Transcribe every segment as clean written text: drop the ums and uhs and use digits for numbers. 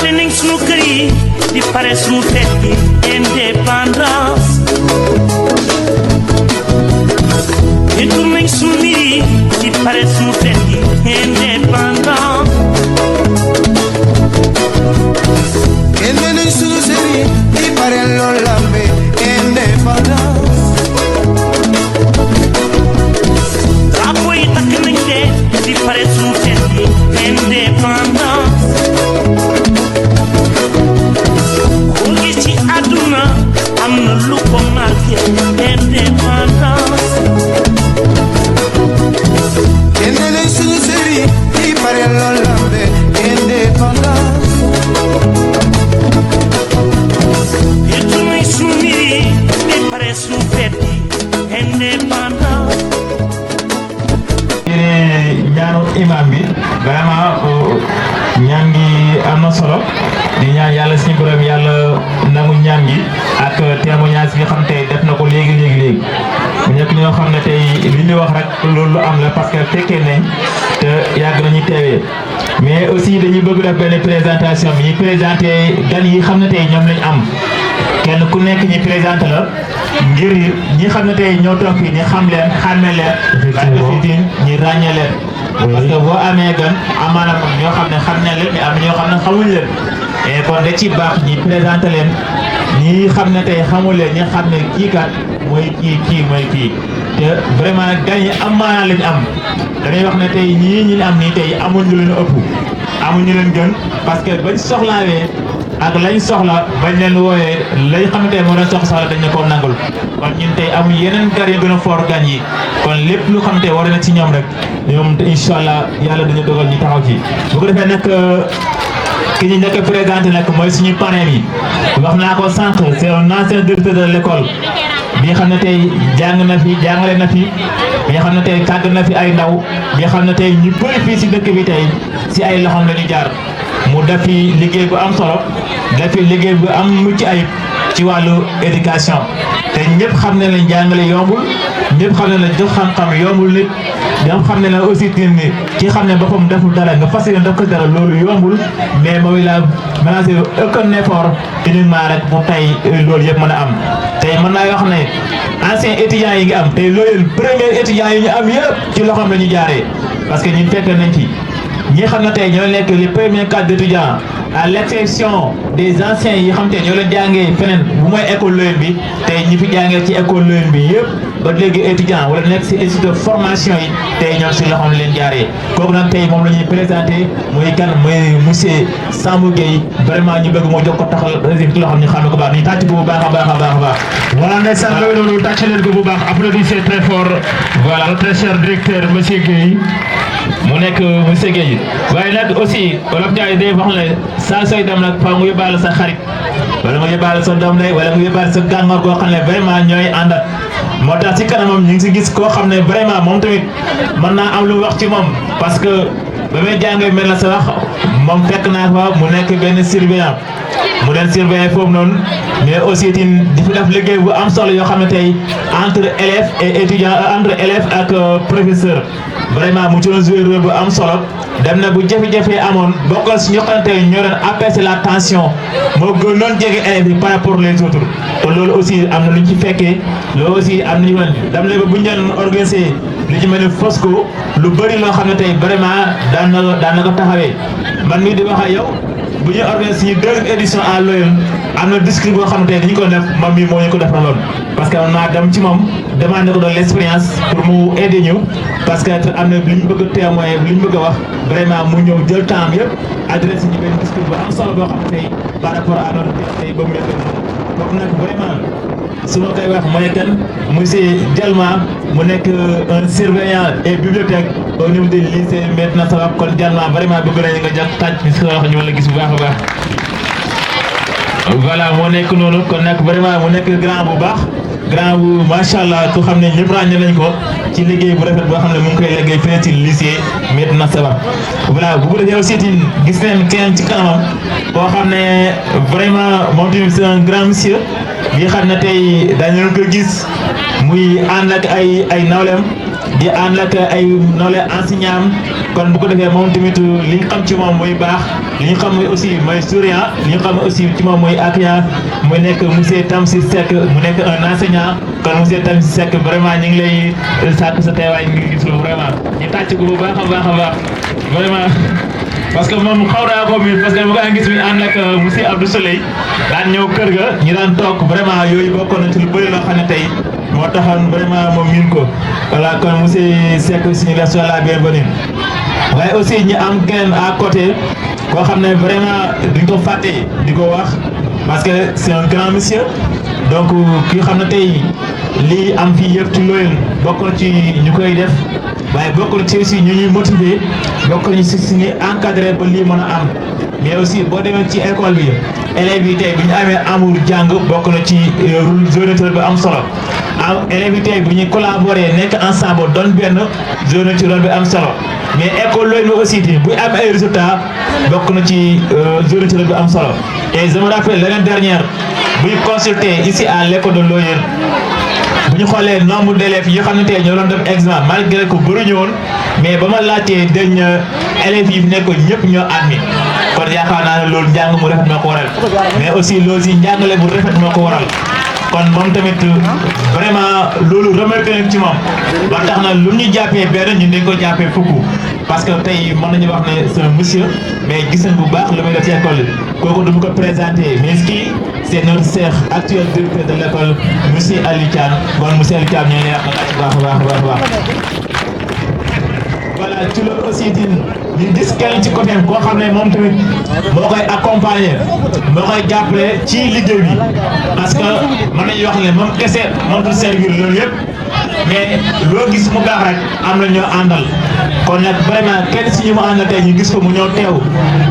nañ sunu kër yi di pare sunu fête yi indépendance yëngu nañ sunu mbir yi di pare sunu fête yi indépendance yëngu nañ sunu sër yi di pare loolu lambe indépendance drapeau yi takk nañ leen di pare sunu fête yi indépendance koo gis ci àdduna am na lu ko marqué indépendance yëngu nañ sunu sër yi di pare loolu lambe indépendance yëngu nañ sunu mbir yi di pare sunu fête yi indépendance ñaanu imam bi vraiment ñaan gi am na solo di ñaan yàlla suñu borom yàlla nangu ñaan gi ak témoignage bi nga xam tey def na ko léegi mu nekk ñoo xam ne tey li ñu wax rek loolu lu am la parce que fekkee nañ te yàgg nañu teewee mais aussi dañuy bëgg def benn présentation bi ñu présenté gan yi xam ne tey ñoom lañ am kenn ku nekk ñi présenté la ngir ñi xam ne tey ñoo toog fii ñi xam leen xàmme leen ak aussi ñi ràññee leen parce que boo amee gan amaana ñoo xam ne xam ne leen mais am ñoo xam ne xamuñ leen et kon da ci baax ñi présenté leen ñi xam ne tey xamul leen ñi xam ne kii kat mooy kii mooy kii te vraiment gan yi amaana lañ am dañuy wax ne tey ñii ñi am nii tey amul ñu leen ëpp amul ñu leen gën parce que bañ soxlaawee ak lañ soxla bañ leen wooyee lañ xam ne tey moo doon soxla dañ ne ko nangul kon ñun tey amul yeneen gar yu gën a fort gan yi kon lépp lu xam te war na ci ñoom rek ñoom incha allah yàlla dañu dogal ñu taxaw ci bu ko defee nag ki ñu njëkk a présenté nag mooy suñu panel yi wax naa ko sànq c'est un ancien directeur de l'école bi nga xam ne tey jàng na fi jàngale na fi bi nga xam ne tey tàgg na fi ay ndaw bi nga xam ne tey ñu bëri fii si dëkk bi tey si ay loxoom la ñu jaar mu def fi liggéey bu am solo def fi liggéey bu am mucc ayib ci wàllu éducation te ñëpp xam ne la jàngale yombul ñëpp xam ne la jox xam-xam yombul nit ñoom xam ne la aussi ni ki xam ne boppam deful dara nga fas yéene def ko dara loolu yombul mais moom il a menacé aucun effort uniquement rek bu tey loolu yëpp mën a am tey mën naa wax ne anciens étudiants yi nga am tey loolu premier étudiants yi ñu am yëpp ci loxoom la ñu jaaree parce que ñun fekk nañ ci ñi xam ne tey ñoo nekk les premiers cadres d'étudiants à l'exception des anciens yi xam te ñoo leen jàngee feneen bu mooy école Loyen bi tey ñi fi jàngee ci école Loyen bi yëpp ba léegi étudiant wala nekk si institut de formation yi tey ñoom si loxoom leen jaaree kooku nag tey moom la ñuy présenté muy kan muy monsieur Sambou Gueye vraiment ñu bëgg moo jox ko taxal résultat loo xam ñu xam ne ko baax ñu tàcc ko bu baax a baax a baax a baax. voilà ndeysaan loolu tàcc leen ko bu baax applaudissez très fort. voilà très cher directeur monsieur Gueye. mu nekk monsieur Gueye waaye nag aussi Wolof Njaay day wax ne saa sooy dem nag faaw nga yóbbaale sa xarit wala nga yóbbaale sa doom lay wala nga yóbbaale sa gàngoor goo xam ne vraiment ñooy àndat moo tax ci kanamam ñu ngi si gis koo xam ne vraiment moom tamit mën naa am lu wax ci moom parce que ba may jàngee mel na sa wax moom fekk naa fa mu nekk benn surveillant mu leen surveiller foofu noonu mais aussi di fi def liggéey bu am solo yoo xam ne tey entre élèves et étudiants entre élèves ak professeur vraiment mu ci doon jouer rôle bu am solo dem na bu jafe-jafe amoon bokkal si ñoo xam ne tey ñoo doon apaiser la tension moo gënoon jege élèves yi par rapport les autres te loolu aussi am na lu ñu ci fekkee loolu aussi am nañu woon dem na ba bu ñu doon organiser li ci mel ni Fosco lu bëri loo xam ne tey vraiment daan na ko taxawee man mii di wax ak yow bu ñuy organiser suñu deuxième édition à Loyen am na discours boo xam ne tey dañu ko def moom mii moo ñu ko defaloon parce que man maa dem ci moom demandé ko de l'expérience pour mu aider ñu parce que am na li ñu bëgg a témoigner li ñu bëgg a wax vraiment mu ñëw jël temps yëpp adressé ñu benn discours bu am solo boo xam ne tey par rapport à notre tey ba mu nekk kooku nag vraiment su ma koy wax mooy kan monsieur Dialma mu nekk un surveillant et bibliothèque au niveau du lycée Médina Sabakh kon Dialma vraiment bëgg nañu nga jàpp tàcc bi si wax ñu la gis bu baax a baax. voilà moo nekk noonu kon nag vraiment mu nekk grand bu baax grand bu macha allah ku xam ne ñëpp ràññee nañ ko ci liggéey bu rafet boo xam ne mu ngi koy liggéey fii ci lycée Médina Sabakh. voilà bu ko defee aussi gis nañ keneen ci kanamam boo xam ne vraiment moom tamit c'est un grand monsieur bi xam ne tey dañu ko gis muy ànd ak ay nawleem di ànd ak ay noole enseignant kon bu ko defee moom tamit li ñu xam ci moom mooy baax li ñu xam mooy aussi mooy souriant li ñu xam aussi ci moom mooy accueillant mu nekk monsieur Tamsir Seck mu nekk un enseignant kon monsieur Tamsir Seck vraiment ñu ngi lay sàkk sa teewaay ngi gis lu vraiment ñu tàcc ko bu baax a baax a baax vraiment parce que moom xaw naa ko miin parce que bu ko gis mi ànd ak monsieur Abdou Souley daan ñëw kër ga ñu daan toog vraiment yooyu bokkoon na ci lu bëri loo xam ne tey moo taxoon vraiment moom miin ko voilà kon monsieur Seck suñu la soxla bienvenue waaye aussi ñu am keneen à côté koo xam ne vraiment duñ ko fàtte di ko wax parce que c'est un grand monsieur donc ki xam ne tey lii am fii yëpp ci Loyenne bokk na ci ñu koy def waaye bokk na ci aussi ñu ñuy motiver bokk nañu si suñuy encadré ba lii mën a am mais aussi boo demee ci école bi élèves yi tey bu ñu amee amour jàng bokk na ci zone bi am solo élèves yi tey bu ñuy collaborer nekk ensemble doon benn zone bi am solo mais école Loyenne aussi bu ñu amee ay résultats bokk na ci zone bi am solo et je me rappelle l'année dernière bu ñu consulter ici à l'école de Loyenne bu ñu xoolee nombre d'élèves yi xam ne tey ñoo doon def examen malgré que bëriñu woon mais ba ma laajtee dañ élèves yi fi nekkoon ñëpp ñoo admis kon yaakaar naa ne loolu njàng mu rafet moo ko waral mais aussi loolu si njàngale bu rafet moo ko waral kon moom tamit vraiment loolu remarqué nañ ci moom ba tax na lu ñu jàppee benn ñun dañ ko jàppee fukk parce que tey mën nañu wax ne c'est un monsieur mais gis nañ bu baax lu muy def ci école kooku du mu ko présenté mais kii c'est notre chef actuel directeur de l'école monsieur Aliou Thiam bon monsieur Aliou Thiam ñoo ngi wax na ci baax a baax voilà ci loolu aussi ñu gis kenn ci côté koo xam ne moom tamit moo koy accompagner moo koy jàppale ci liggéey bi parce que mën nañu wax ne moom kese mënatul servir loolu yëpp mais loo gis mu baax rek am na ñoo àndal kon nag vraiment kenn si ñu mu àndal tey ñu gis ko mu ñëw teew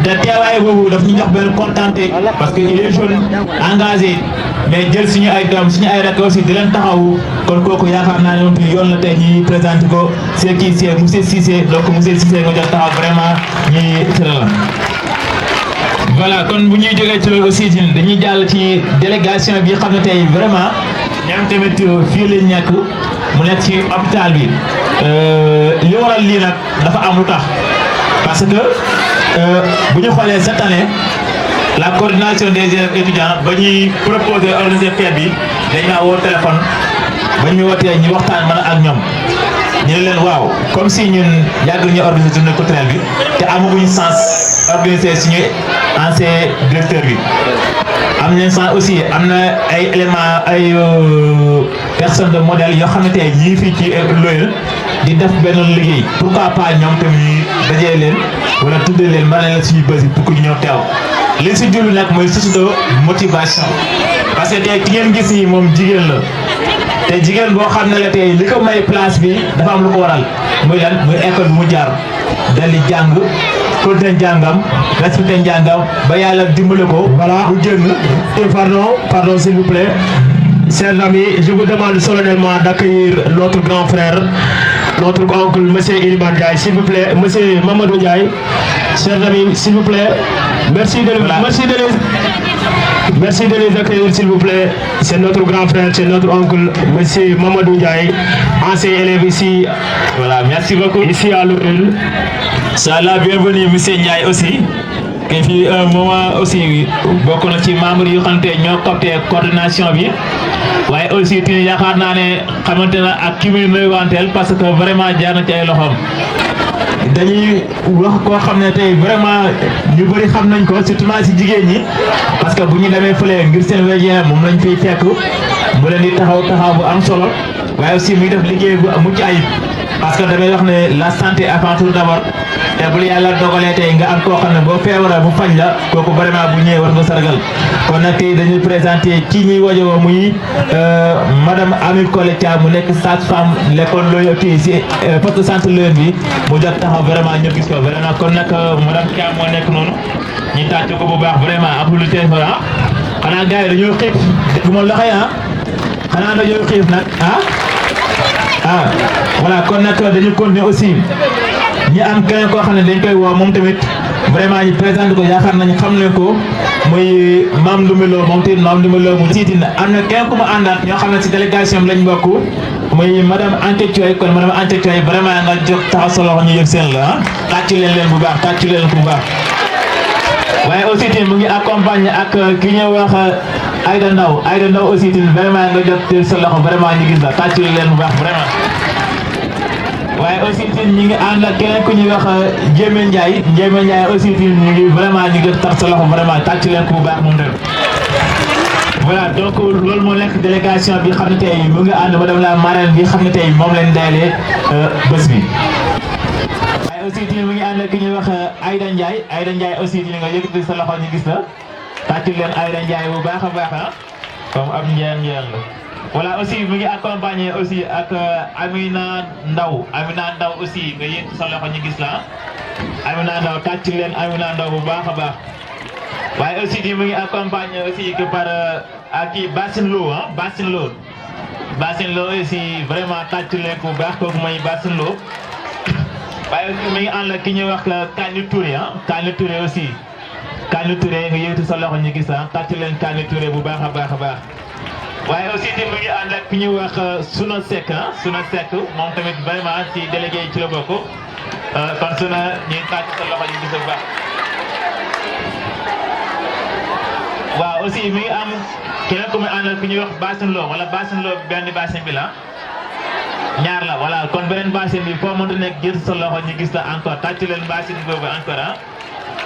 te teewaay boobu daf ñu jox benn contenté parce que il est jeune engagé mais jël suñu ay doom suñu ay rakk aussi di leen taxawu kon kooku yaakaar naa ne moom yoon la tey ñuy présenté ko c'est kii c'est monsieur Cissé donc monsieur Cissé nga jox taxaw vraiment ñuy tëral voilà kon bu ñuy jógee ci loolu aussi dañuy jàll ci délégation bi xam ne tey vraiment ñoom tamit fii lañ nekk mu nekk ci hôpital bi li waral lii nag dafa am lu tax parce que bu ñu xoolee cette année la coordination des élèves étudiants ba ñuy proposer organiser fête bi dañ maa woo téléphone ba ñu wootee ñu waxtaan mën ak ñoom ñu ne leen waaw comme si ñun yàgg ñu organiser journée culturelle bi te amaguñu sens organiser suñu ancien directeur bi am nañ sens aussi am na ay éléments ay personnes de modèle yoo xam ne tey ñii fii ci Loyenne di def benn liggéey pourquoi pas ñoom tamit ñuy dajee leen wala tuddee leen mën leen suñu bës pour que ñu ñëw teew li si jublu nag mooy source de motivation parce que tey ki ngeen gis nii moom jigéen la te jigéen boo xam ne la tey li ko may place bi dafa am lu ko waral muy lan muy école bi mu jaar dal di jàng continuer njàngam respecté njàngam ba yàlla dimbale ko. Voilà. mu génn. Pardon s'il vous plaît. Chers amis, je vous demande solennellement d'accueillir notre grand frère, notre oncle, monsieur Iliman Ndiaye, s'il vous plaît, monsieur Mamadou Ndiaye. Chers amis, s'il vous plaît, merci de les accueillir, s'il vous plaît. C'est notre grand frère, c'est notre oncle, monsieur Mamadou Ndiaye, ancien élève ici. Voilà, merci beaucoup. Ici à Loyenne. Sois la bienvenue, monsieur Ndiaye aussi. Et puis un moment aussi bokk na ci membre yu xamante ñoo copté coordination bi waaye aussi ti yaakaar naa ne xamante na ak ki muy nuyuwanteel parce que vraiment jaar na ci ay loxoom dañuy wax koo xam ne tey vraiment ñu bëri xam nañ ko surtout si jigéen ñi parce que bu ñu demee fële ngir seen wér moom lañ fiy fekk mu leen di taxaw bu am solo waaye aussi muy def liggéey bu mucc ayib parce que damay wax ne la santé avant tout d'abord te bu la yàlla dogalee tey nga am koo xam ne boo feebaree bu faj la kooku vraiment bu ñëwee war nga sargal kon nag tey dañuy présenté kii ñuy wajoo muy madame Ami Collé Thiam mu nekk sage-femme l'école Loyenne fii si poste de santé Loyenne bi mu jot taxaw vraiment ñëpp gis ko vraiment kon nag madame Thiam moo nekk noonu ñu tàcc ko bu baax vraiment amul lu téléphone xanaa gars yi dañoo xiif dégg ma loxo xanaa dañoo xiif nag voilà kon nag dañu continuer aussi ñi am keneen koo xam ne dañ koy woo moom tamit vraiment ñu présenté ko yaakaar nañu xam ne ko muy Mame Ndoumbé Lo moom tamit Mame Ndoumbé Lo mu siiti na am na kenn ku mu àndaat ñoo xam ne si délégation bi lañ bokk muy madame Anta Thioye kon madame Anta Thioye vraiment nga jóg taxaw sa loxo ñu yëg seen la tàcc leen bu baax tàcc leen bu baax waaye aussi tamit mu ngi accompagné ak ki ñuy wax Aïda Ndaw aussi tamit vraiment nga jóg sa loxo vraiment ñu gis la tàcc leen bu baax vraiment waaye aussi tamit ñu ngi ànd ak keneen ku ñuy wax Ndiémé Ndiaye aussi tamit ñu ngi vraiment ñu ngi tax sa loxo vraiment tàcc leen ko bu baax moom tamit. Voilà donc loolu moo nekk délégation bi xam ne tey mu ngi ànd madame la marraine bi xam ne tey moom leen dayalee bés bi. waaye aussi tamit mu ngi ànd ak ki ñuy wax Aïda Ndiaye aussi tamit nga yëkkati sa loxo ñu gis la tàcc leen Aïda Ndiaye bu baax a baax ah comme ab njëriñ la. voilà aussi mu ngi accompagné aussi ak Amina Ndaw aussi nga yëkkati sa loxo ñu gis la Amina Ndaw tàcc leen Amina Ndaw bu baax a baax. waaye aussi di mu ngi accompagné aussi que par ak kii Bassine Lo aussi vraiment tàcc leen bu baax kooku mooy Bassine Lo waaye aussi mi ngi ànd ak ki ñuy wax Kani Touré aussi Kani Touré nga yëngatu sa loxo ñu gis tàcc leen Kani Touré bu baax a baax a baax waaye aussi di mu ngi ànd ak ki ñuy wax Suna Seck moom tamit vraiment ci délégué yi ci la bokk kon Suna ñuy tàcc sa loxo ñu gis bu baax. waaw aussi mi ngi am keneen ku muy àndal ku ñuy wax Bassine Lo benn Bassine bi la ñaar la voilà kon beneen Bassine bi foo mënta nekk jël sa loxo ñu gis la encore tàcc leen Bassine boobu encore ah.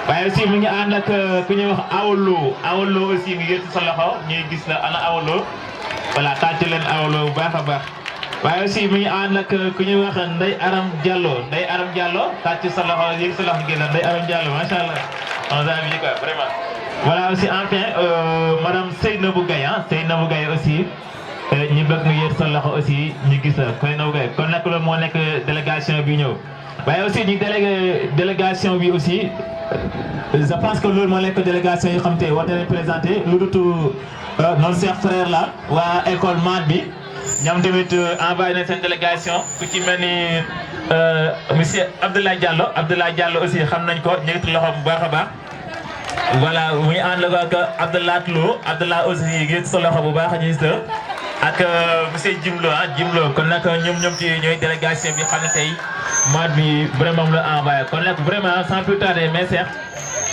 waaye aussi mi ngi ànd ak ku ñuy wax Awolo aussi nga jël sa loxo ñuy gis la ana Awolo voilà tàcc leen Awolo bu baax a baax. waaye aussi mi ngi ànd ak ku ñuy wax Ndeye Aram Diallo tàcc sa loxo yëg sa loxo ñu gis la Ndeye Aram Diallo macha allah on a vu quoi vraiment. voilà aussi enfin madame Seynabou Gaye aussi ñu bëgg nga yéer sa loxo aussi ñu gis la Seynabou Gaye kon nag loolu moo nekk délégation bi ñëw waaye aussi ñu délégué délégation bi aussi je pense que loolu moo nekk délégation yi xam te war nañu présenté lu dutu notre cher frère la waa école MAD bi ñoom tamit envoyé nañ seen délégation ku ci mel ni monsieur Abdoulaye Diallo aussi xam nañ ko ñëgati loxo bu baax a baax. voilà mu ngi ànd ak Abdoulaye Lo aussi gis sa loxo bu baax a gis ak monsieur Jimlo kon nag ñoom ci ñooy délégation bi xam ne tey mois bi vraiment la envoyé kon nag vraiment sans plus tarder mes chers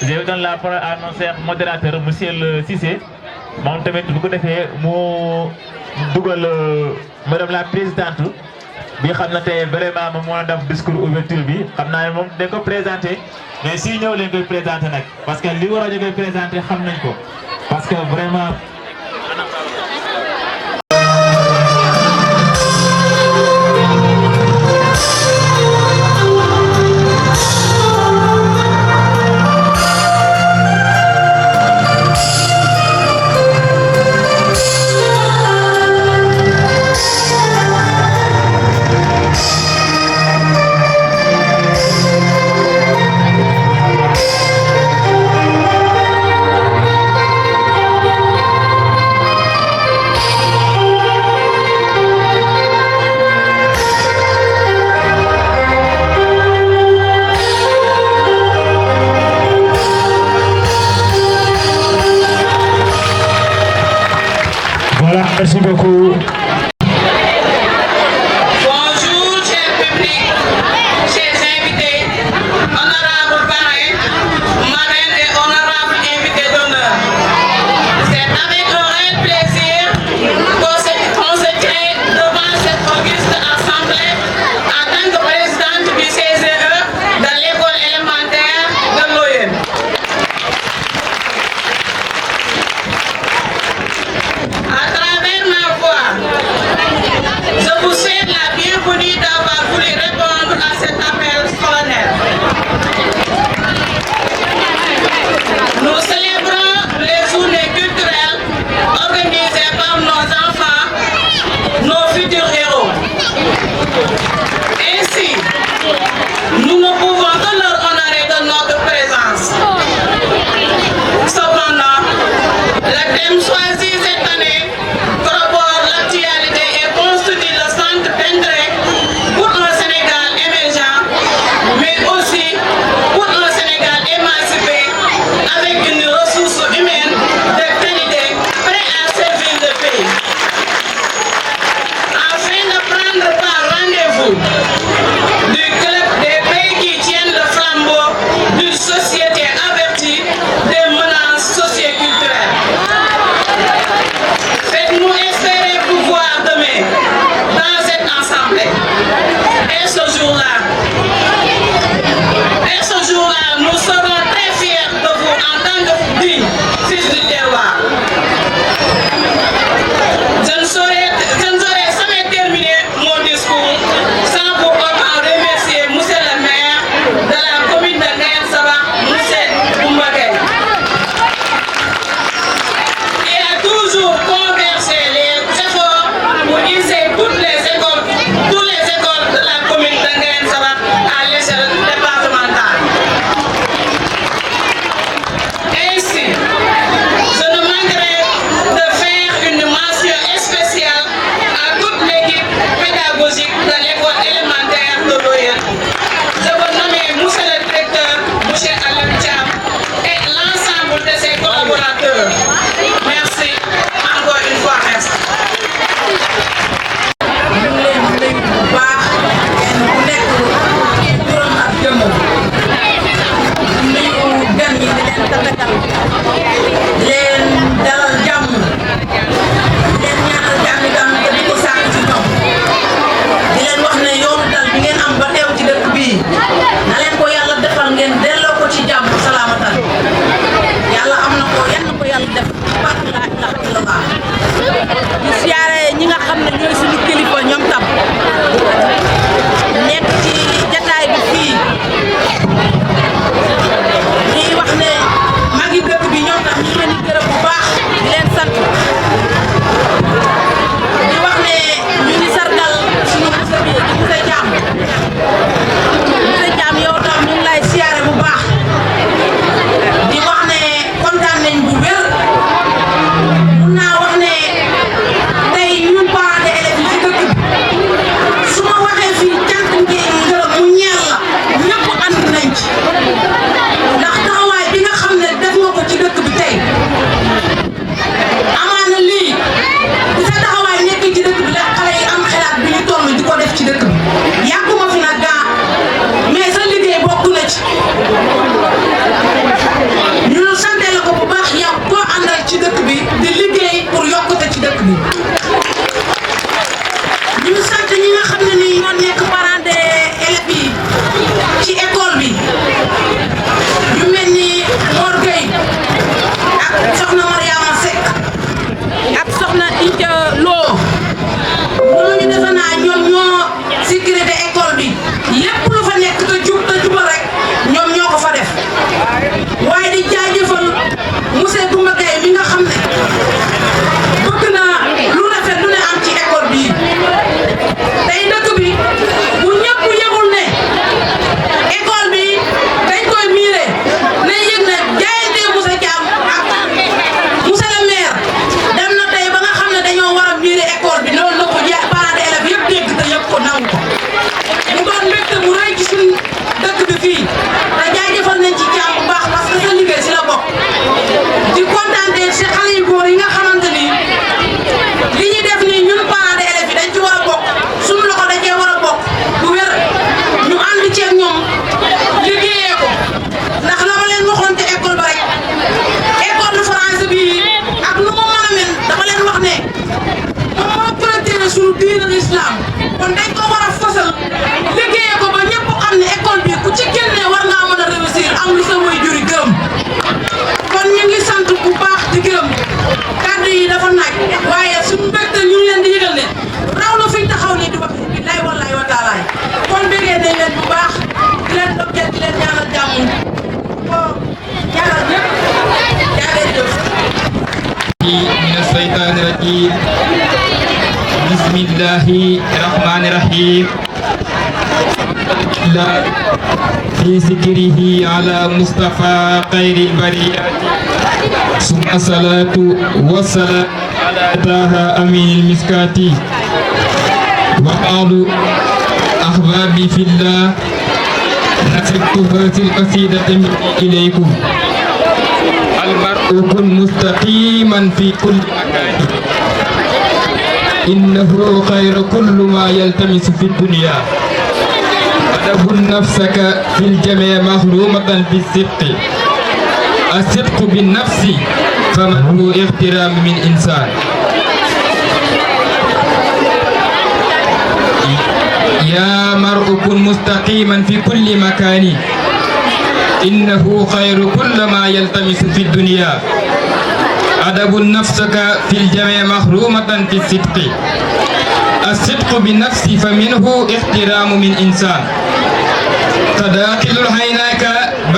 je vous donne la parole à mon cher modérateur monsieur le Cissé moom tamit bu ko defee mu dugal madame la présidente bi xam na tey vraiment moom moo def discours ouverture bi xam naa ne moom dañ ko présenté. mais si ñëw leen koy présenté nag parce que li war a koy présenté xam nañ ko parce que vraiment. Merci beaucoup. Bonjour, cher public, chers invités, honorables parrains, marraines et honorables invités d'honneur. C'est avec un réel plaisir qu'on se tient devant cette auguste assemblée en tant que présidente du CCE de l'école élémentaire de Loyenne. À travers ma voix, je vous souhaite la bienvenue d'avoir voulu répondre à cet appel solennel. Nous célébrons les journées culturelles organisées par nos enfants, nos futurs héros. Ainsi, nous ne pouvons que leur honorer de notre présence. Cependant, le thème choisi cette année corrobore l'actualité et constitue le centre d'intérêt pour un Sénégal émergent, mais aussi pour un Sénégal émancipé avec une ressource humaine de qualité prêt à servir le pays. Afin de prendre leen dalal jàmm leen ñaanal jàmm itam te di ko sàkk ci ñoom di leen wax ne yoonu dal bi ngeen am ba teew ci dëkk bii na leen ko yàlla defal ngeen delloo ko ci jàmm salaamatan yàlla am na ko yan na ko yàlla def barke laa ilaha illallah di siyaare ñi nga xam ne ñooy suñu kilifa ñoom tam nekk ci jataay bi fii ñuy wax ne magi dëkk bi ñoom tam ñu leen di gërëm bu baax di leen sant di wax ne ñu ngi sargal suñu monsieur bi di monsieur Thiam yow tam ñu ngi lay siyaare bu baax di wax ne kontaan nañ bu wér mun naa wax ne tey ñun parents d'élèves yi ci dëkk bi su ma waxee fii cant ngeen ngërëm mu ñeel la ñëpp ànd nañ ci ndax taxawaay bi nga xam ne def nga ko ci dëkk bi tey amaana lii bu sa taxawaay nekk ci dëkk bi la xale yi am xalaat bi ñu toll di ko def ci dëkk bi yàgguma fi nag gaa mais sa liggéey bokk na ci ñu sante la ko bu baax yow koo àndal ci dëkk bi di liggéey pour yokkute ci dëkk bi ñu sant ñi nga xam ne nii ñoo nekk parents d'élèves yi ci école bi ñu mel ni Mor Gueye ak soxna Mariama Seck ak soxna Inja Lo ñooñu defe naa ñoom ñoo sécurité école bi lépp lu fa nekk te jub te jubal rek ñoom ñoo ko fa def waaye di jaajëfal monsieur Goumba Gueye mi nga xam ne bëgg na lu rafet lu ne am ci école bii tey dëkk bi bu ñëpp yëgul ne école bi dañ koy miire nañ yëg ne jaayante monsieur Thiam ak monsieur le maire dem na tey ba nga xam ne dañoo war a miire école bi loolu la ko parents d'élèves yëpp dégg te yëpp ko nangu ko mu doon mbégte mu rëy ci suñu dëkk bi fii te jaajëfal nañ ci Thiam bu baax parce que sa liggéey si la bokk di kontaan si xale yu góor yi nga xamante ni li ñuy def nii ñun parents d'élèves yi dañ ci war a bokk suñu loxo dañ cee war a bokk bu wér ñu ànd ceeg ñoom liggéeyee ko ndax la ma leen waxoon ci école ba rek école de français bi ak nu mu mën a mel dama leen wax ne moom moo protéger suñu diine l'islam kon dañ ko war a fësal liggéeyee ko ba ñëpp xam ne école bi ku ci génnee war ngaa mën a réussir am lu sa waajur yi gërëm kon ñu ngi sant bu baax di gërëm kàddu yi dafa naaj waaye suñu mbégte ñu ngi leen di yëgal ne raw na fi ñu taxaw nii di wax billaay wallaay wa taalaay kon bégee nañ leen bu baax di leen dokkee di leen ñaanal jàmm ko ñaanal ñëpp jaagee jëf من الشيطان الرجيم بسم الله الرحمن الرحيم في ذكره على مصطفى خير البرية ثم الصلاة والسلام على طه أمين المسكاتي وقال أحبابي في الله نسبت هذه القصيدة إليكم المرء كن مستقيما في كل مكان إنه خير كل ما يلتمس في الدنيا أدب نفسك في الجميع مخرومة بالصدق الصدق بالنفس فمن هو احترام من إنسان يا مرء كن مستقيما في كل مكان إنه خير كل ما يلتمس في الدنيا أدب نفسك في الجميع مخرومة في الصدق الصدق بالنفس فمنه احترام من إنسان تداخل العيناك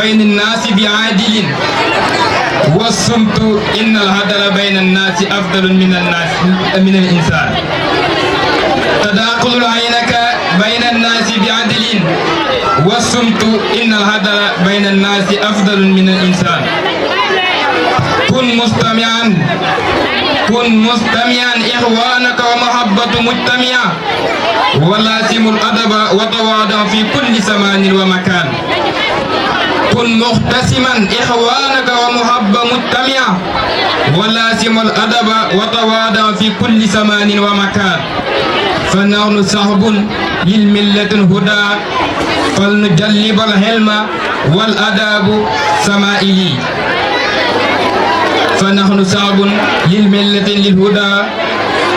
بين الناس بعادل والصمت إن العدل بين الناس أفضل من الإنسان تداخل عينك بين الناس بعدل والصمت إن العدل بين الناس أفضل من الإنسان كن مستمعا إخوانك ومحبة مجتمعة ولازم الأدب وتواضع في كل زمان ومكان كن محتسما إخوانك ومحبة مجتمعة ولازم الأدب وتواضع في كل زمان ومكان فنحن صحب للملة الهدى فلنجلب الحلم والأدب سمائلي فنحن شعب للملة للهدى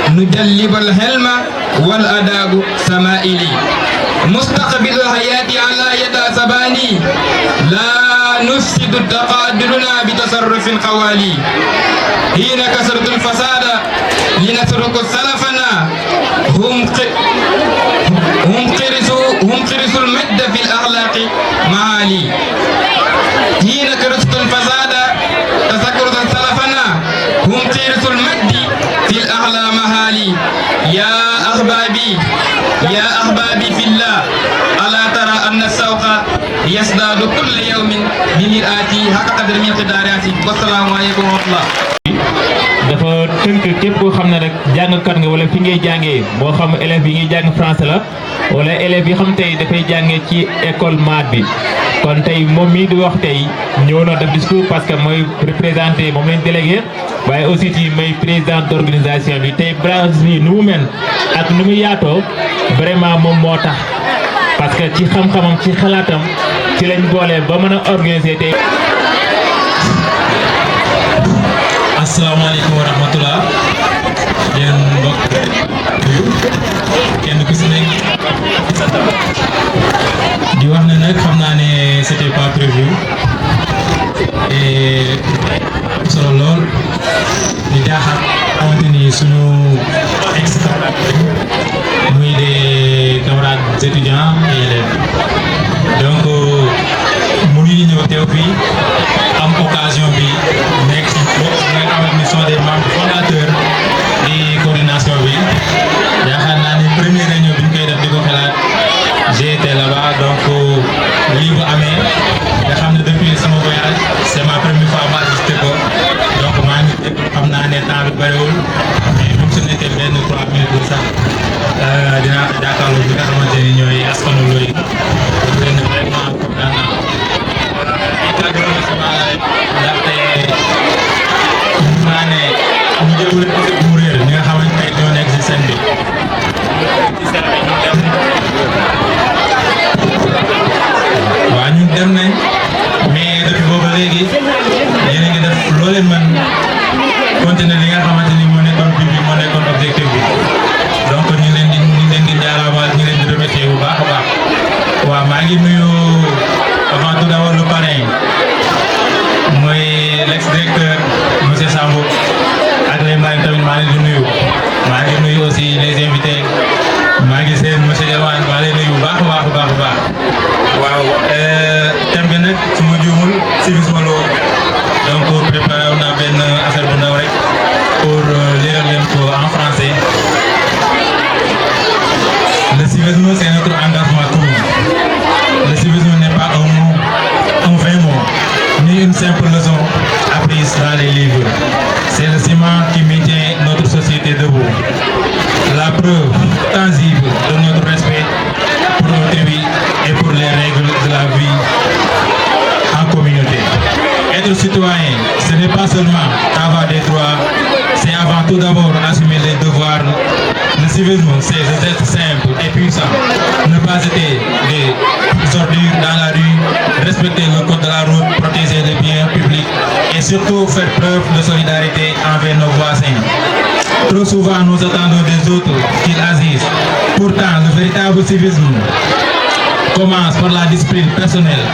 نجلب الحلم والأداب سمائلي مستقبل الحياة على يد سباني لا نفسد تقادرنا بتصرف خوالي حين كسرت الفساد لنترك سلفنا هم قرسوا المجد في الأخلاق معالي حين كسرت الفساد تذكرت سلفنا هم قرسوا المجد في الأخلاق معالي يا أحبابي في الله ألا ترى أن السوق يزداد كل يوم بمرآتي حق قدر من قدراتي والسلام عليكم ورحمة الله. dafa tënk képp koo xam ne rek jàngkat nga wala fi ngay jàngee moo xam élèves yi ngi jàng français la wala élèves yi xam tey dafay jàngee ci école maat bi kon tey moom mii di wax tey ñëw na def discours parce que mooy représenté moom lañ délégué waaye aussi ci mooy président d'organisation bi tey branche bi nu mu mel ak nu mu yaatoo vraiment moom moo tax parce que ci xam-xamam ci xalaatam ci lañ boole ba mën a organiser tey. asalaamaaleykum wa rahmatulah yéen mbokk kenn ku si nekk di wax ne nag xam naa ne c'était pas prévu et solo lool di jaaxal xamante ni suñu muy des camarades étudiants et élèves donc mënuñu ñëw teew fii am occasion bi nekk ci bopp nga xamante ni sont des membres fondateurs di coordination bi yaakaar naa ni première réunion bi ñu koy def di ko xalaat j'ai été là-bas donc lii bu amee nga xam ne depuis sama voyage c'est ma première fois ma assisté ko donc maa ngi xam naa ne temps bi bëriwul mais même su nekkee benn 3 minutes sax dinaa ko jàkkaarloo bi nga xamante ni ñooy askanu Loy leen vraiment kontaan naa ndaxte mun naa ne ñu jëwul mu réer ñi nga xamante ne ñoo nekk si scène bi waaw ñun dem nañ mais depuis boobu léegi yéen a ngi def loo leen mën continuer li nga xamante ni moo nekkoon bi moo nekkoon objectif bi donc ñu leen di jaaraamaal ñu leen di remercier bu baax a baax waaw maa ngi nuyu avant tout d'abord le parrain mooy l'ex-directeur monsieur Sambou ak les marines tamit maa ngi leen di nuyu maa ngi nuyu aussi les invités maa ngi seen monsieur Diawane maa ngi leen di nuyu bu baax a baax a baax waaw thème bi nag su ma juumul civisme la donc préparé wu naa benn affaire bu ndaw rek pour lire leen ko en français. Le civisme c'est notre engagement commun. Le civisme n'est pas un mot, un vain mot, ni une simple leçon apprise dans les livres. C'est le ciment qui maintient notre société debout. La preuve tangible de notre respect pour autrui et pour les règles de la vie en communauté. Être citoyen, ce n'est pas seulement avoir des droits, c'est avant tout d'abord assumer les devoirs. Le civisme, c'est d'être simple et puissant. Ne pas jeter des ordures dans la rue, respecter le code de la route, protéger les biens publics et surtout faire preuve de solidarité envers nos voisins. Trop souvent, nous attendons des autres qu'ils agissent. Pourtant, le véritable civisme commence par la discipline personnelle.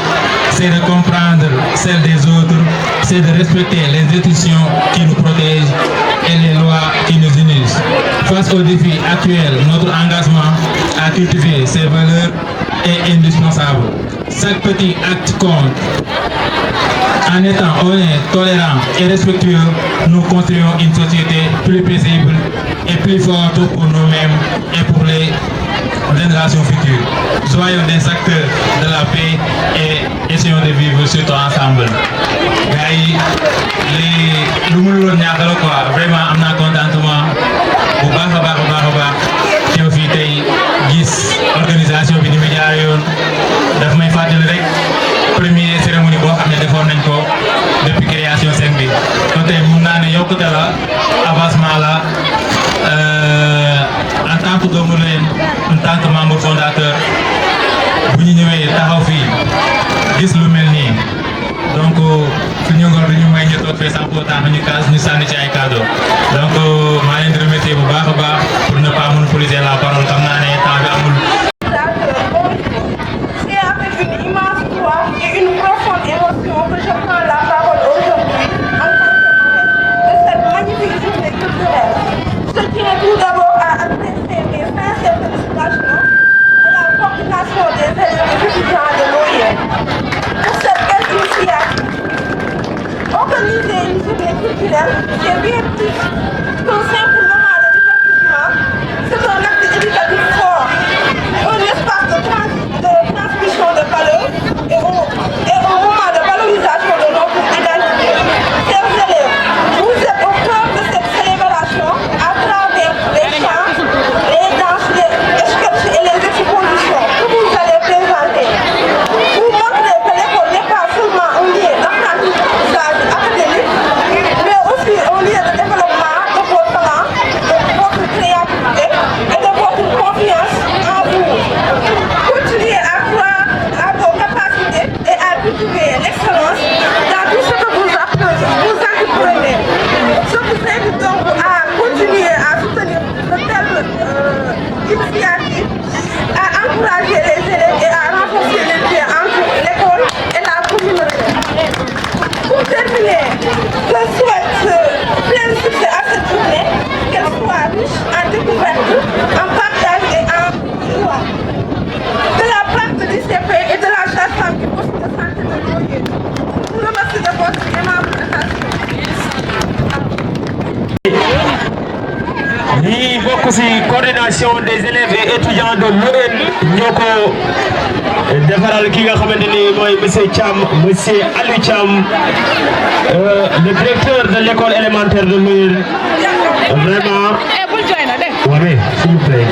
C'est de comprendre celle des autres, c'est de respecter les institutions qui nous protègent et les lois qui nous unissent. Face aux défis actuels, notre engagement à cultiver ces valeurs est indispensable. Chaque petit acte compte. En étant honnête, tolérant et respectueux, nous construisons une société plus paisible et plus forte pour nous-mêmes et pour les générations futures. Soyons des acteurs de la paix et essayons de vivre surtout ensemble. Gars yi lu mu loon ñaax la quoi vraiment am naa contentement bu baax a baax teew fii tey gis organisation bi ni mu jaar yoon daf may fàttali rek première cérémonie boo xam ne defoon nañ ko depuis création scène bi kon tey mun naa ne yokkute la avancement la en tant que doomu leen en tant que membre fondateur bu ñu ñëwee taxaw fii gis lu mel nii donc ñu ngor duñu may ñu toog fee sans pour autant ñu kaas ñu sànni ci ay cadeau donc maa leen di remercier bu baax a baax pour ne pas monopoliser la parole xam naa ne temps bi amul. C'est avec une immense joie et une profonde émotion que je prends la parole aujourd'hui en tant que marraine de cette magnifique journée culturelle. Je tiens tout d'abord à adresser mes sincères félicitations à la coordination des élèves et étudiants de l'OIM pour cette belle initiative. Organiser une journée culturelle, c'est bien plus qu'un simple moment de divertissement, c'est un acte éducatif fort, un espace de transmission de valeurs et un moment de valorisation de notre identité. Chers élèves, vous êtes au cœur de cette célébration à travers les chants, les danses, les sketchs et les expositions que vous allez présenter. Vous montrez que l'école n'est pas seulement un lieu d'apprentissage académique, mais aussi un lieu de développement de vos talents, de votre créativité et de votre confiance en vous. Continuez à croire à vos capacités et à cultiver l'excellence dans tout ce que vous entreprenez. Je vous invite donc à continuer à soutenir de telles initiatives, à encourager les élèves et à renforcer les liens entre l'école et la communauté. Pour terminer, je souhaite plein succès à cette journée, qu'elle soit riche en découvertes, en partage et en joie. De la part de l'ICP et de la sage-femme du poste de santé de l'OIM, je vous remercie de votre aimable attention. ñi bokk ci coordination des élèves et étudiants de l'ON ñoo ko defaral ki nga xamante ni mooy monsieur Thiam, monsieur Aliou Thiam, le directeur de l'école élémentaire de l'ON. Vraiment. Ouais, s'il vous plaît.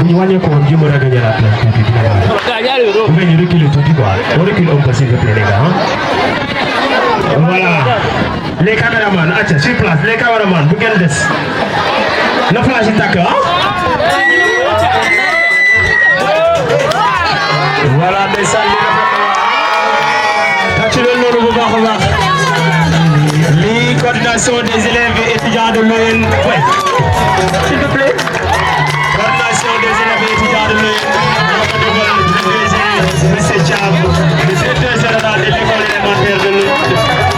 Vous voyez qu'on dit me regarder la place. Vous pouvez reculer tout du quoi. On recule un peu s'il vous plaît les gars. Hein? Voilà. Les caméramans, attends, sur place, les caméramans, vous regardez. Le flash est d'accord. Voilà, mais ça, les coordination des élèves et étudiants de l'ON. Ouais. S'il te plaît. Coordination des élèves et étudiants de l'ON. Monsieur Thiam, le secrétaire général de l'école élémentaire de l'ON.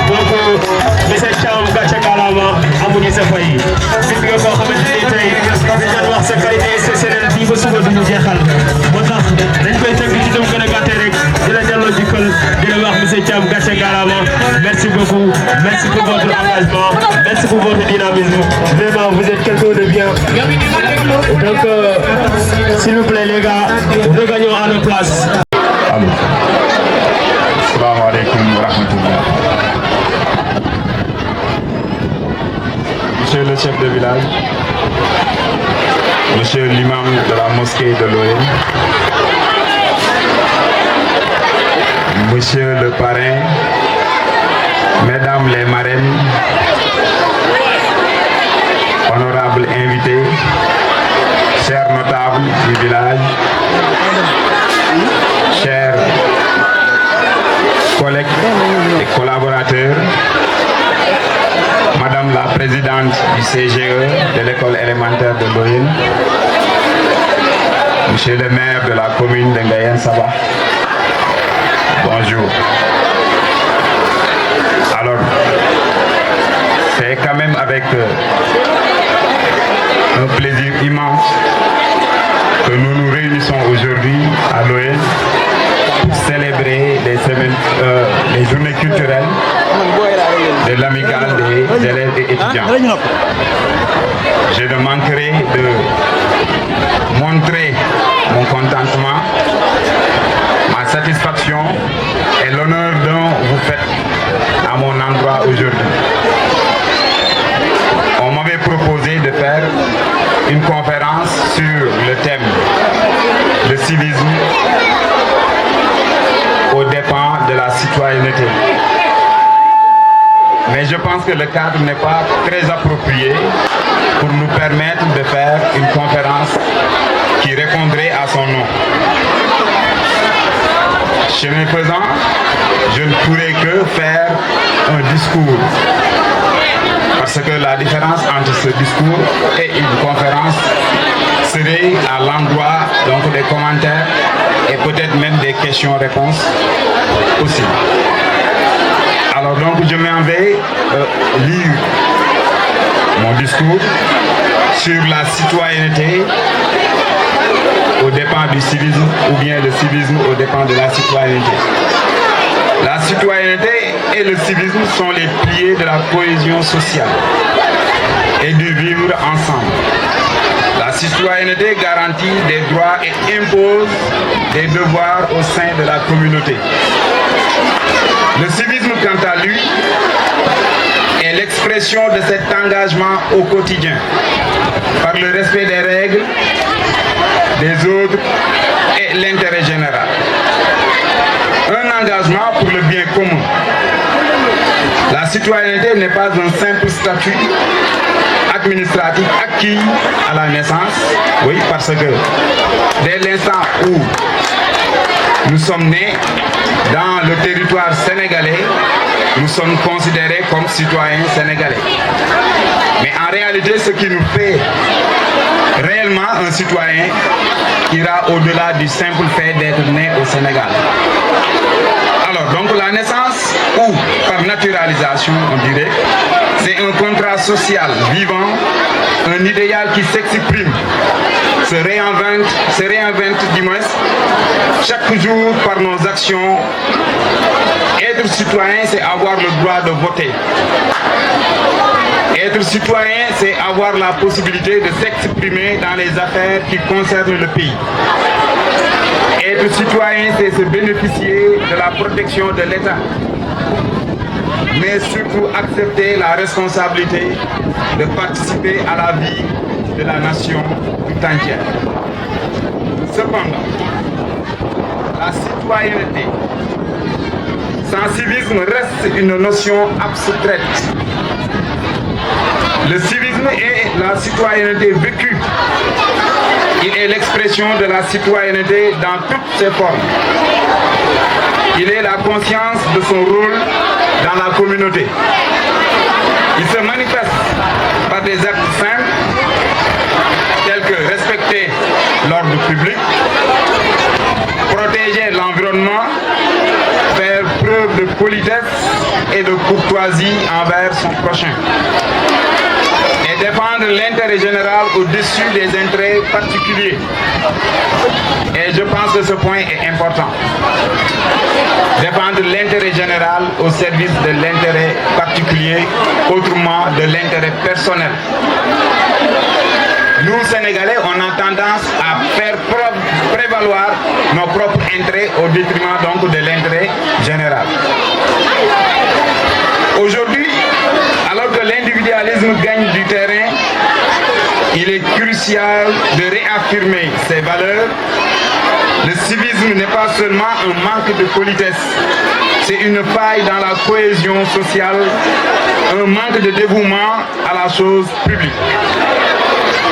Donc, monsieur Thiam, Gatcha Kalama, Amouni Safayi. C'est que vous avez déjà noir sa qualité exceptionnelle qui vous souhaite de nous dire. Maintenant, dañ koy tënk ci dem gën a gàtte rek di la delloo jikkal di la wax monsieur Thiam Gatcha Kalama. Merci beaucoup, merci pour votre engagement, merci pour votre dynamisme. Vraiment, vous êtes quelqu'un de bien. Donc, s'il vous plaît les gars, regagnons à nos places. Allô. Assalamu alaikum wa rahmatullah. Monsieur le chef de village, monsieur l'imam de la mosquée de l'ON, monsieur le parrain, mesdames les marraines, honorables invités, chers notables du village, chers collègues et collaborateurs, Madame la présidente du CGE de l'école élémentaire de l'ON, Monsieur le maire de la commune de Ngayen Saba, bonjour. Alors, c'est quand même avec un plaisir immense que nous nous réunissons aujourd'hui à l'ON pour célébrer les journées culturelles de l'amicale des élèves et étudiants. Je ne manquerai de montrer mon contentement, ma satisfaction et l'honneur dont vous faites à mon endroit aujourd'hui. On m'avait proposé de faire une conférence sur le thème le civisme aux dépens de la citoyenneté. Mais je pense que le cadre n'est pas très approprié pour nous permettre de faire une conférence qui répondrait à son nom. Chemin faisant, je ne pourrais que faire un discours. Parce que la différence entre ce discours et une conférence serait à l'endroit donc des commentaires et peut-être même des questions-réponses aussi. Alors donc je m'en vais lire mon discours sur la citoyenneté aux dépens du civisme ou bien le civisme aux dépens de la citoyenneté. La citoyenneté et le civisme sont les piliers de la cohésion sociale et du vivre ensemble. La citoyenneté garantit des droits et impose des devoirs au sein de la communauté. Le civisme, quant à lui, est l'expression de cet engagement au quotidien, par le respect des règles, des autres et l'intérêt général. Un engagement pour le bien commun. La citoyenneté n'est pas un simple statut administratif acquis à la naissance, oui, parce que dès l'instant où nous sommes nés dans le territoire sénégalais, nous sommes considérés comme citoyens sénégalais. Mais en réalité, ce qui nous fait réellement un citoyen ira au-delà du simple fait d'être né au Sénégal. Alors, donc la naissance, ou par naturalisation, on dirait, c'est un contrat social vivant, un idéal qui s'exprime, se réinvente du moins, chaque jour par nos actions. Être citoyen, c'est avoir le droit de voter. Être citoyen, c'est avoir la possibilité de s'exprimer dans les affaires qui concernent le pays. Être citoyen, c'est se bénéficier de la protection de l'État, mais surtout accepter la responsabilité de participer à la vie de la nation tout entière. Cependant, la citoyenneté sans civisme reste une notion abstraite. Le civisme est la citoyenneté vécue. Il est l'expression de la citoyenneté dans toutes ses formes. Il est la conscience de son rôle dans la communauté. Il se manifeste par des actes simples tels que respecter l'ordre public, protéger l'environnement, faire preuve de politesse et de courtoisie envers son prochain, et défendre l'intérêt général au-dessus des intérêts particuliers. Et je pense que ce point est important. Défendre l'intérêt général au service de l'intérêt particulier, autrement de l'intérêt personnel. Nous, Sénégalais, on a tendance à faire prévaloir nos propres intérêts au détriment donc de l'intérêt général. Aujourd'hui, alors que l'individualisme gagne du terrain, il est crucial de réaffirmer ces valeurs. Le civisme n'est pas seulement un manque de politesse, c'est une faille dans la cohésion sociale, un manque de dévouement à la chose publique.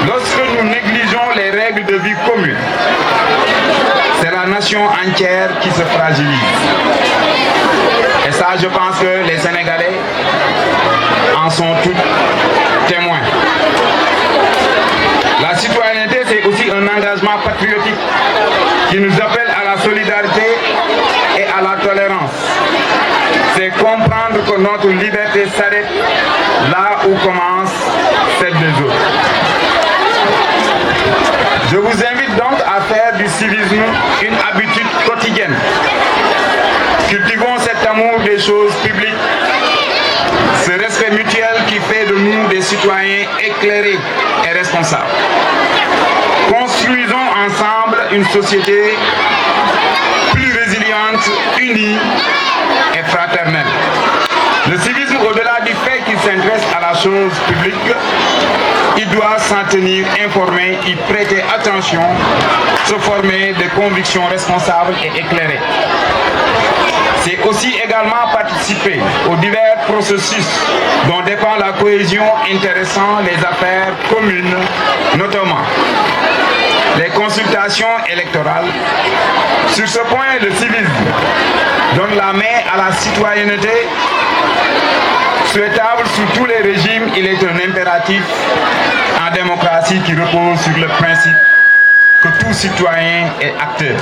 Lorsque nous négligeons les règles de vie commune, c'est la nation entière qui se fragilise. Et ça, je pense que les Sénégalais en sont tous témoins. La citoyenneté, c'est aussi un engagement patriotique qui nous appelle à la solidarité et à la tolérance. C'est comprendre que notre liberté s'arrête là où commence celle des autres. Je vous invite donc à faire du civisme une habitude quotidienne. Cultivons cet amour des choses publiques, ce respect mutuel qui fait de nous des citoyens éclairés et responsables. Construisons ensemble une société plus résiliente, unie et fraternelle. Le civisme, au-delà du fait qu'il s'intéresse à la chose publique, il doit s'en tenir informé, y prêter attention, se former de convictions responsables et éclairées. C'est aussi également participer aux divers processus dont dépend la cohésion intéressant les affaires communes, notamment les consultations électorales. Sur ce point, le civisme donne la main à la citoyenneté. Souhaitable sous tous les régimes, il est un impératif en démocratie qui repose sur le principe que tout citoyen est acteur.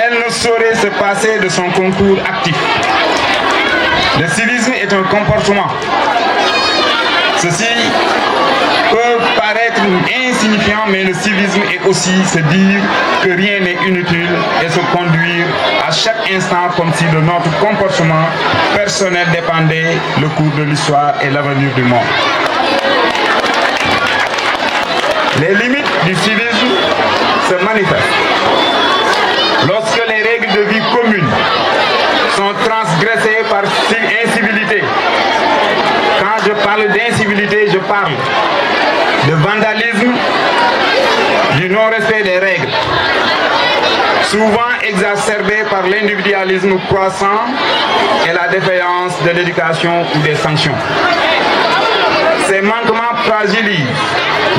Elle ne saurait se passer de son concours actif. Le civisme est un comportement. Ceci peut paraître insignifiant, mais le civisme est aussi se dire que rien n'est inutile et se conduire à chaque instant comme si de notre comportement personnel dépendait le cours de l'histoire et l'avenir du monde. Les limites du civisme se manifestent lorsque les règles de vie communes sont transgressées par incivilité. Quand je parle d'incivilité, je parle de vandalisme, du non-respect des règles, souvent exacerbé par l'individualisme croissant et la défaillance de l'éducation ou des sanctions. Ces manquements fragilisent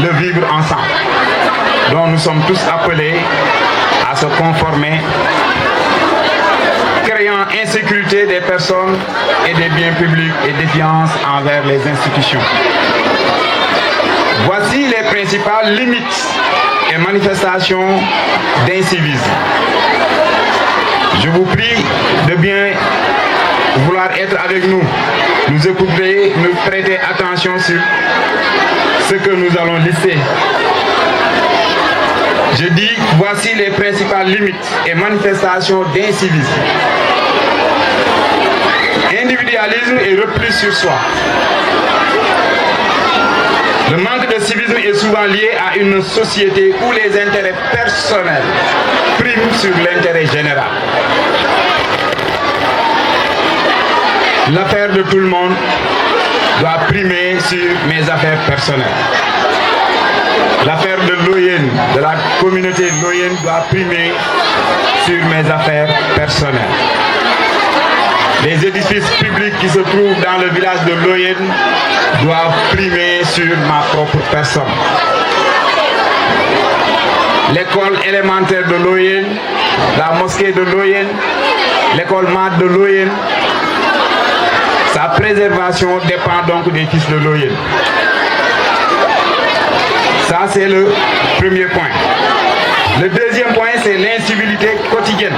le vivre ensemble, dont nous sommes tous appelés à se conformer, créant insécurité des personnes et des biens publics et défiance envers les institutions. Voici les principales limites et manifestations d'incivisme. Je vous prie de bien vouloir être avec nous, nous écouter, nous prêter attention sur ce que nous allons lister. Je dis, voici les principales limites et manifestations d'incivisme. Individualisme et repli sur soi. Le manque de civisme est souvent lié à une société où les intérêts personnels priment sur l'intérêt général. L'affaire de tout le monde doit primer sur mes affaires personnelles. L'affaire de l'OIN, de la communauté l'OIN, doit primer sur mes affaires personnelles. Les édifices publics qui se trouvent dans le village de l'OIN doivent primer sur ma propre personne. L'école élémentaire de l'OIN, la mosquée de l'OIN, l'école MAD de l'OIN, sa préservation dépend donc des fils de l'OIN. Ça, c'est le premier point. Le deuxième point, c'est l'incivilité quotidienne.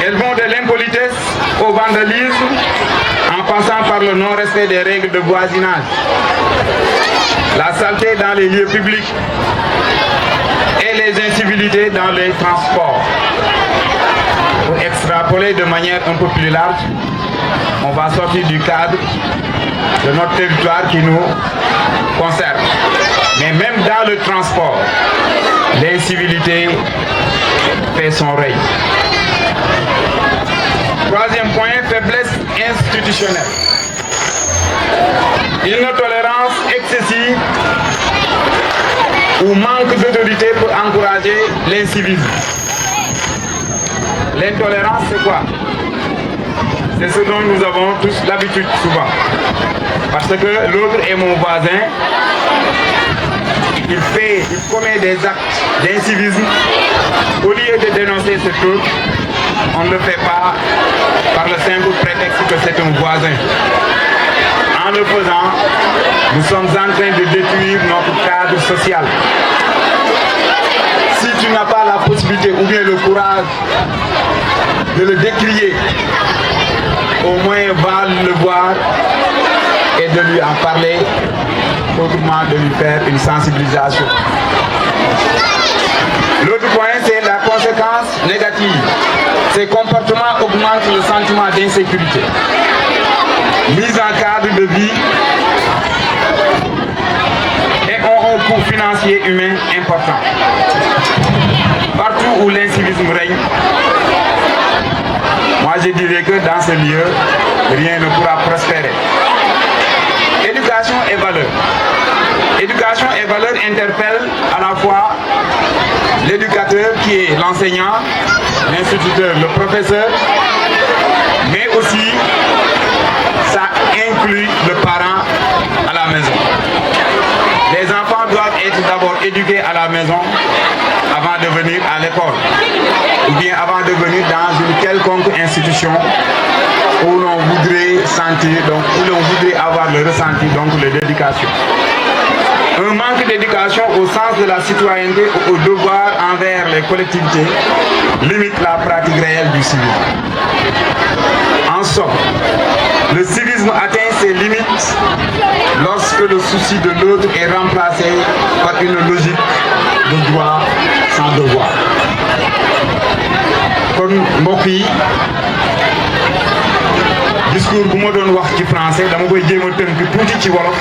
Elles vont de l'impolitesse au vandalisme, en passant par le non-respect des règles de voisinage, la saleté dans les lieux publics et les incivilités dans les transports. Pour extrapoler de manière un peu plus large, on va sortir du cadre de notre territoire qui nous concerne. Mais même dans le transport, l'incivilité fait son règne. Troisième point, faiblesse institutionnelle. Une tolérance excessive ou manque d'autorité peut encourager l'incivisme. L'intolérance, c'est quoi? C'est ce dont nous avons tous l'habitude souvent. Parce que l'autre est mon voisin, il commet des actes d'incivisme. Au lieu de dénoncer cet autre, on ne le fait pas par le simple prétexte que c'est un voisin. En le faisant, nous sommes en train de détruire notre cadre social. Si tu n'as pas la possibilité ou bien le courage de le décrier, au moins va le voir et de lui en parler, autrement de lui faire une sensibilisation. L'autre point, c'est la conséquence négative. Ces comportements augmentent le sentiment d'insécurité. Mise en cadre de vie et ont un coût financier humain important. Partout où l'incivisme règne, moi je dirais que dans ce lieu, rien ne pourra prospérer. Éducation et valeur. Éducation et valeur interpellent à la fois l'éducateur qui est l'enseignant, l'instituteur, le professeur, mais aussi ça inclut le parent à la maison. éduqués à la maison avant de venir à l'école, ou bien avant de venir dans une quelconque institution où l'on voudrait sentir, donc où l'on voudrait avoir le ressenti donc de l'éducation. Un manque d'éducation au sens de la citoyenneté ou au devoir envers les collectivités limite la pratique réelle du civisme. En somme, le civisme atteint ses limites lorsque le souci de l'autre est remplacé par une logique de droit sans devoir. Kon mbokk yi discours bu ma doon wax ci français dama koy jéem a tënk tuuti ci wolof.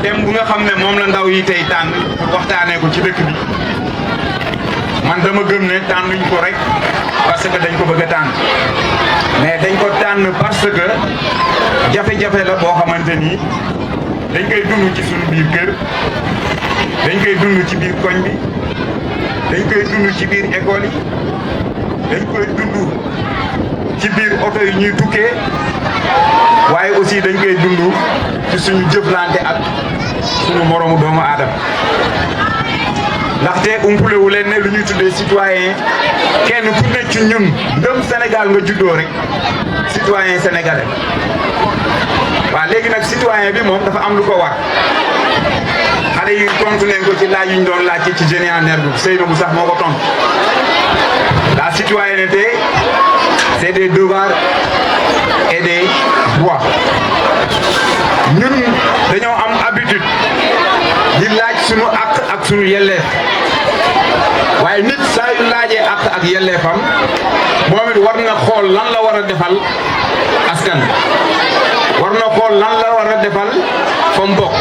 Thème bu nga xam ne moom la ndaw yi tey tànn pour waxtaanee ko ci dëkk bi man dama gëm ne tànnuñ ko rek parce que dañ ko bëgg a tànn mais dañ ko tànn parce que jafe-jafe la boo xamante ni dañ koy dund ci suñu biir kër dañ koy dund ci biir koñ bi dañ koy dund ci biir école yi dañ koy dund ci biir oto yi ñuy tukkee waaye aussi dañ koy dund ci suñu jëflante ak suñu moroomu doomu aadama ndaxte umpule wu leen ne lu ñuy tuddee citoyen kenn ku ne ci ñun ndëm Sénégal nga juddoo rek citoyen sénégalais waaw léegi nag citoyen bi moom dafa am lu ko war xale yi tontu leen ko ci laaj yu ñu doon laaj ci génie en herbe bi Seydou bu sax moo ko tontu la citoyenneté c'est des devoirs et des droits ñun dañoo am habitude di laaj sunu àq ak sunu yelleef waaye nit saa yu laajee àq ak yelleefam moom it war na xool lan la war a defal askan war na xool lan la war a defal fa mu bokk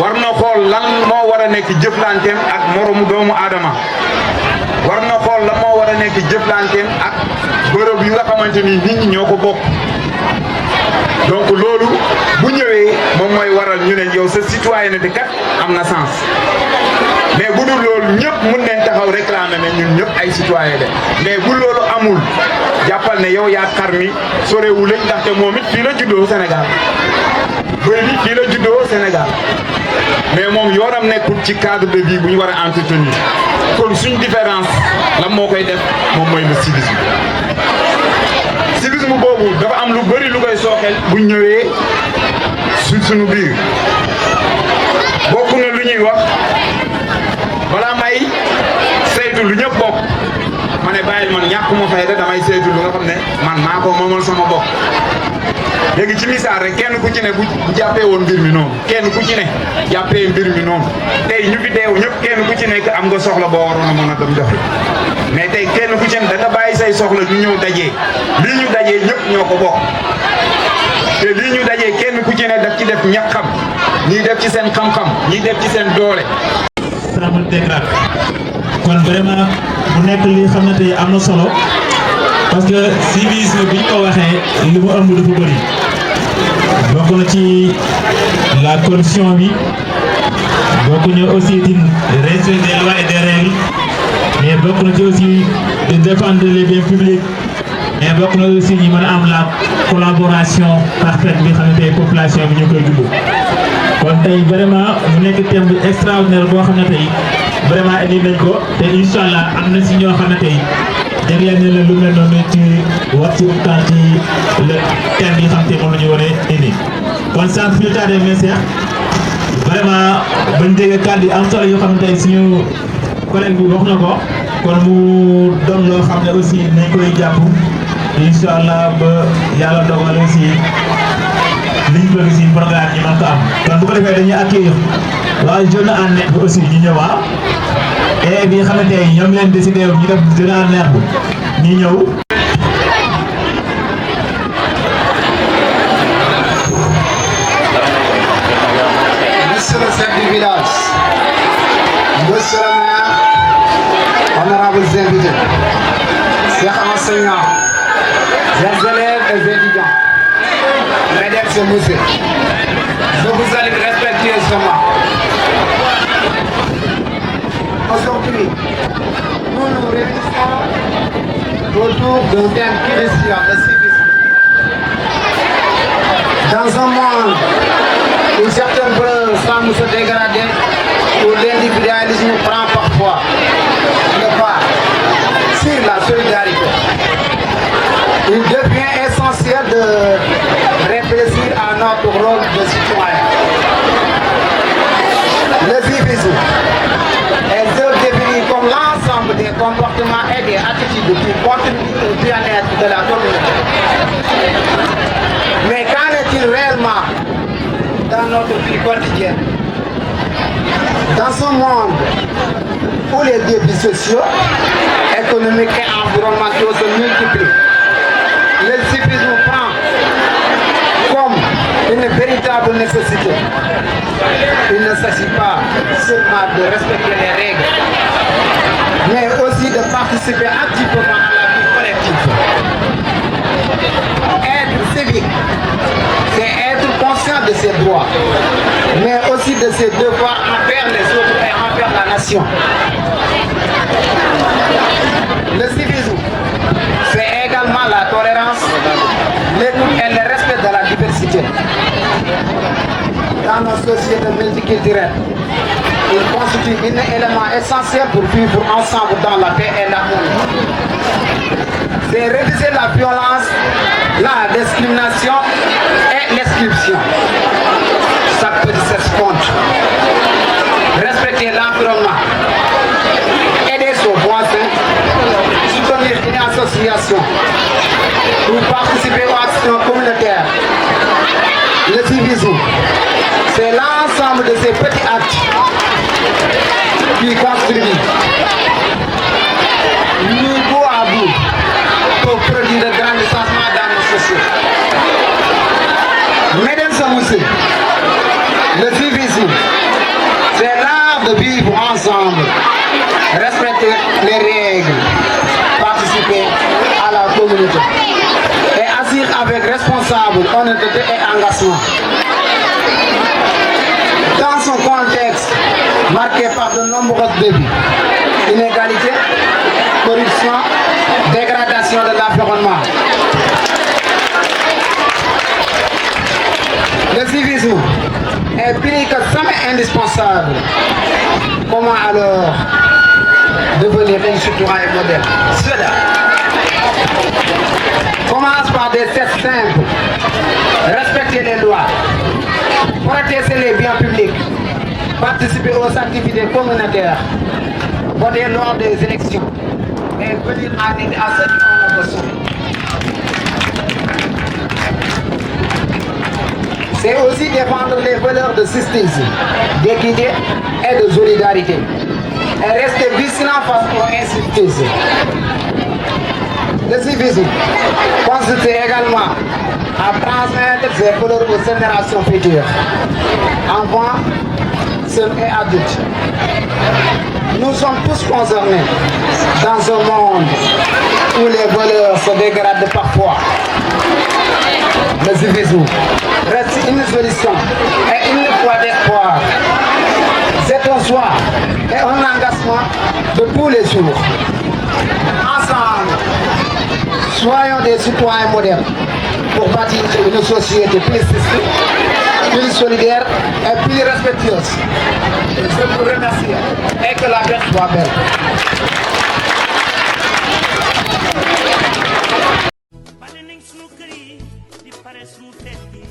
war na xool lan moo war a nekk jëflanteem ak moromu doomu aadama war na xool lan moo war a nekk jëflanteem ak bërëb yu nga xamante ni nit ñi ñoo ko bokk donc loolu bu ñëwee moom mooy waral ñu ne yow sa citoyenneté kat am na sens mais bu dul loolu ñëpp mun nañ taxaw réclamer ne ñun ñëpp ay citoyen de mais bu loolu amul jàppal ne yow yaa xar mi sorewu lañ ndaxte moom it fii la juddoo Sénégal bëy bi fii la juddoo Sénégal mais moom yoonam nekkul ci cadre de vie bu ñu war a entretenir kon suñ différence lan moo koy def moom mooy le civisme. civisme boobu dafa am lu bëri lu koy sooxeel bu ñëwee suñu biir bokk na lu ñuy wax balaa may saytu lu ñëpp bokk ma ne bàyyil man ñàkkuma fayda damay saytu lu nga xam ne man maa ko moomal sama bopp. léegi ci misaal rek kenn ku ci ne bu jàppee woon mbir mi noonu kenn ku ci ne jàppee mbir mi noonu tey ñu fi deew ñëpp kenn ku ci nekk am nga soxla boo waroon a mën a dem joxe mais tey kenn ku ci ne da nga bàyyi say soxla ñu ñëw dajee lii ñu dajee ñëpp ñoo ko bokk te lii ñu dajee kenn ku ci ne daf ci def ñaqam ñii def ci seen xam-xam ñii def ci seen doole. Sàmm Tekrak kon vraiment mu nekk li xam ne tey am na solo. parce que civisme bi ñu ko waxee li mu ëmb dafa bëri bokk na ci la corruption bi bokk na aussi di respect des lois et des règles mais bokk na ci aussi de défendre les biens publics mais bokk na aussi ñu mën a am la collaboration parfaite bi xam ne tey population bi ñu koy dund. kon tey vraiment mu nekk thème bu extraordinaire boo xam ne tey vraiment indi nañ ko te incha allah am na si ñoo xam ne tey. jagleel na la lu mel noonu ci wax ci waxtaan ci le thème yi xam te moom la ñu war a indi kon sans plus tarder mes chers vraiment bañ dégg kàddu yi am solo yoo xam ne tey suñu collègue bi wax na ko kon mu doon loo xam ne aussi nañ koy jàpp incha allah ba yàlla dogal aussi liñ bëgg si programme yi mën ko am kon bu ko defee dañuy accueillir waa Jeunes en Herbe bi aussi ñu ñëwaat. et bi nga xamante ne ñoom leen décidé ñu def Jeunes en Herbe ñu ñëw. Monsieur le chef du village, monsieur le maire, honorables invités, chers enseignants, chers élèves et étudiants, mesdames et messieurs, je vous salue respectueusement. Aujourd'hui, nous nous réunissons autour d'un thème crucial, le civisme. Dans un monde où certaines preuves semblent se dégrader, il devient essentiel de réfléchir à notre rôle de citoyen. Le civisme est défini comme l'ensemble des comportements et des attitudes qui contribuent au bien-être de la communauté. Mais qu'en est-il réellement dans notre vie quotidienne? Dans ce monde où les défis sociaux, économiques et environnementaux se multiplient, le civisme prend comme une véritable nécessité. Il ne s'agit pas seulement de respecter les règles, mais aussi de participer activement à la vie collective. Être civique, c'est être conscient de ses droits, mais aussi de ses devoirs envers les autres et envers la nation. Le civisme, c'est également la tolérance, l'écoute et le respect de la diversité. Dans nos sociétés multiculturelles, il constitue un élément essentiel pour vivre ensemble dans la paix et l'harmonie. C'est réduire la violence, la discrimination et l'exclusion. Chaque petit geste compte. Respecter l'environnement, aider son voisin, soutenir une association ou participer aux actions communautaires. Le civisme, c'est l'ensemble de ces petits actes qui contribuent nous bout à bout pour produire de grands changements dans nos sociétés. Mesdames et messieurs, le civisme, c'est l'art de vivre ensemble, respecter les règles, participer à la communauté et agir avec responsable, honnêteté et engagement. Dans son contexte marqué par de nombreux défis, inégalité, corruption, dégradation de l'environnement, le civisme est plus que jamais indispensable. Comment alors devenir un citoyen modèle? Cela commence par des gestes simples. Respecter les lois, protéger les biens publics, participer aux activités communautaires, voter lors des élections et venir en aide à ceux qui en ont besoin. C'est aussi défendre les valeurs de justice, d'équité et de solidarité et rester vigilant face aux injustices. Le civisme consiste également à transmettre ces valeurs aux générations futures, enfants, jeunes et adultes. Nous sommes tous concernés dans un monde où les valeurs se dégradent parfois. Le civisme reste une solution et une voie d'espoir. C'est un choix et un engagement de tous les jours. Ensemble, soyons des citoyens modernes pour bâtir une société plus juste, plus solidaire et plus respectueuse. Je vous remercie et que la paix soit belle. Bale nañ sunu kër yi di pare sunu fête yi